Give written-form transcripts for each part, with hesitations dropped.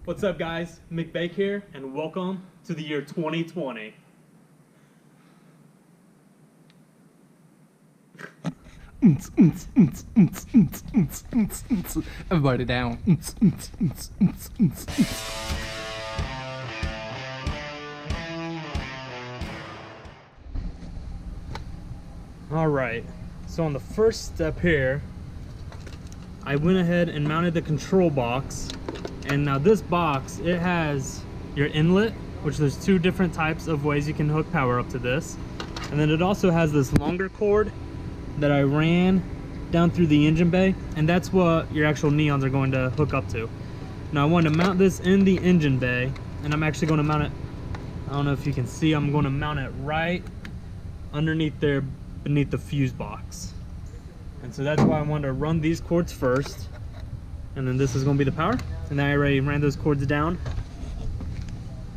What's up, guys? McBake here, and welcome to the year 2020. Everybody down. All right, so on the first step here, I went ahead and mounted the control box. And now this box, it has your inlet, which there's two different types of ways you can hook power up to this. And then it also has this longer cord that I ran down through the engine bay, and that's what your actual neons are going to hook up to. Now I wanted to mount this in the engine bay, and I'm actually going to mount it, I don't know if you can see, I'm going to mount it right underneath there, beneath the fuse box. And so that's why I wanted to run these cords first, and then this is going to be the power. And I already ran those cords down.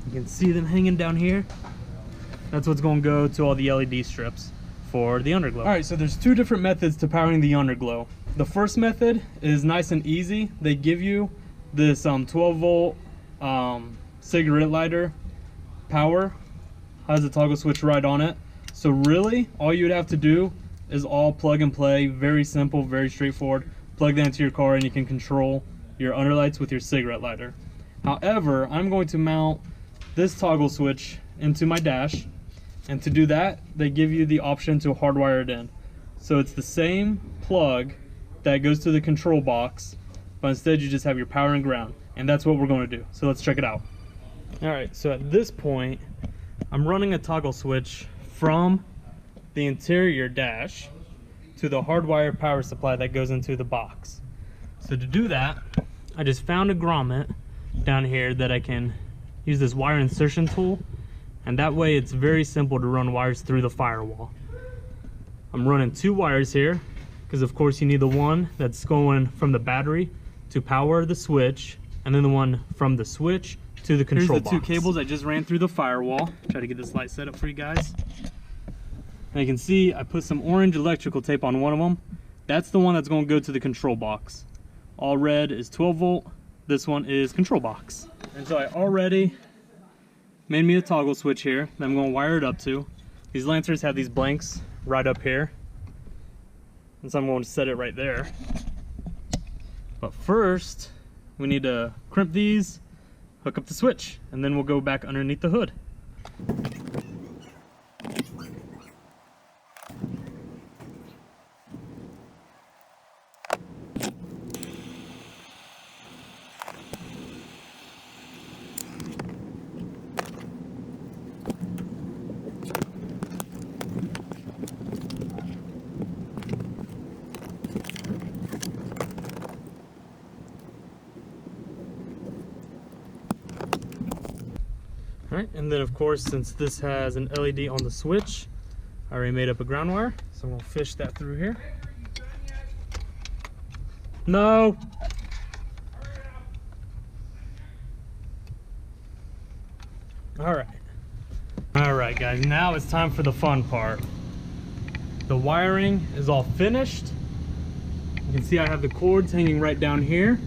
You can see them hanging down here. That's what's going to go to all the LED strips for the Underglow. All right, so there's two different methods to powering the Underglow. The first method is nice and easy. They give you this 12 volt cigarette lighter power. Has a toggle switch right on it. So really, all you would have to do is all plug and play. Very simple, very straightforward. Plug that into your car and you can control your underlights with your cigarette lighter. However, I'm going to mount this toggle switch into my dash, and to do that, they give you the option to hardwire it in. So it's the same plug that goes to the control box, but instead you just have your power and ground, and that's what we're going to do. So let's check it out. All right, so at this point, I'm running a toggle switch from the interior dash to the hardwired power supply that goes into the box. So to do that, I just found a grommet down here that I can use this wire insertion tool, and that way it's very simple to run wires through the firewall. I'm running two wires here because of course you need the one that's going from the battery to power the switch, and then the one from the switch to the control box. Here's the two cables I just ran through the firewall. Try to get this light set up for you guys. And you can see I put some orange electrical tape on one of them. That's the one that's going to go to the control box. All red is 12 volt. This one is control box. And so I already made me a toggle switch here that I'm going to wire it up to. These lanterns have these blanks right up here, and so I'm going to set it right there. But first, we need to crimp these, hook up the switch, and then we'll go back underneath the hood. Alright, and then of course, since this has an LED on the switch, I already made up a ground wire, so I'm going to fish that through here. No! Alright guys, now it's time for the fun part. The wiring is all finished. You can see I have the cords hanging right down here,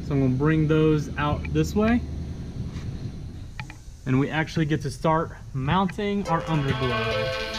so I'm going to bring those out this way. And we actually get to start mounting our Underglow.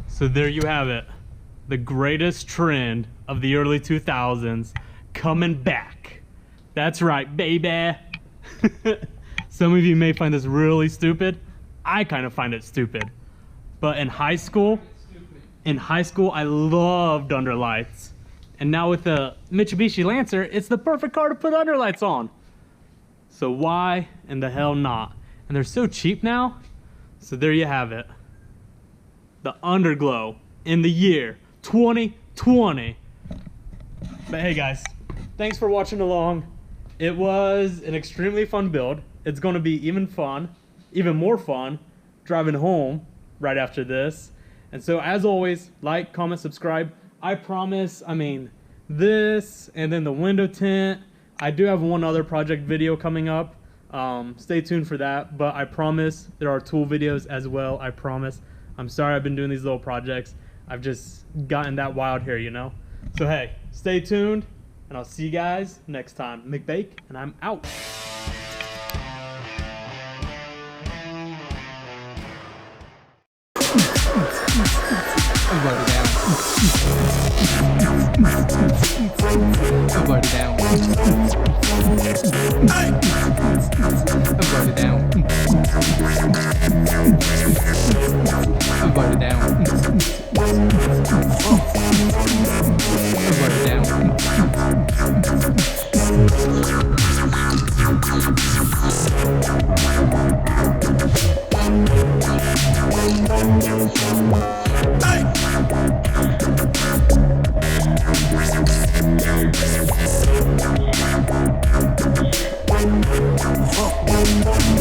So there you have it. The greatest trend of the early 2000s coming back. That's right, baby. Some of you may find this really stupid. I kind of find it stupid. But in high school, I loved underlights. And now with the Mitsubishi Lancer, it's the perfect car to put underlights on. So why in the hell not? And they're so cheap now. So there you have it. The Underglow in the year 2020. But hey guys, thanks for watching along. It was an extremely fun build. It's going to be even more fun driving home right after this. And so as always, like, comment, subscribe. I promise, this and then the window tint. I do have one other project video coming up. Stay tuned for that, but I promise there are tool videos as well. I promise. I'm sorry I've been doing these little projects. I've just gotten that wild here, you know? So hey, stay tuned, and I'll see you guys next time. McBake, and I'm out. I'm already down. I'm already down. I'm already down. I'm already down. I'm already down. Hey!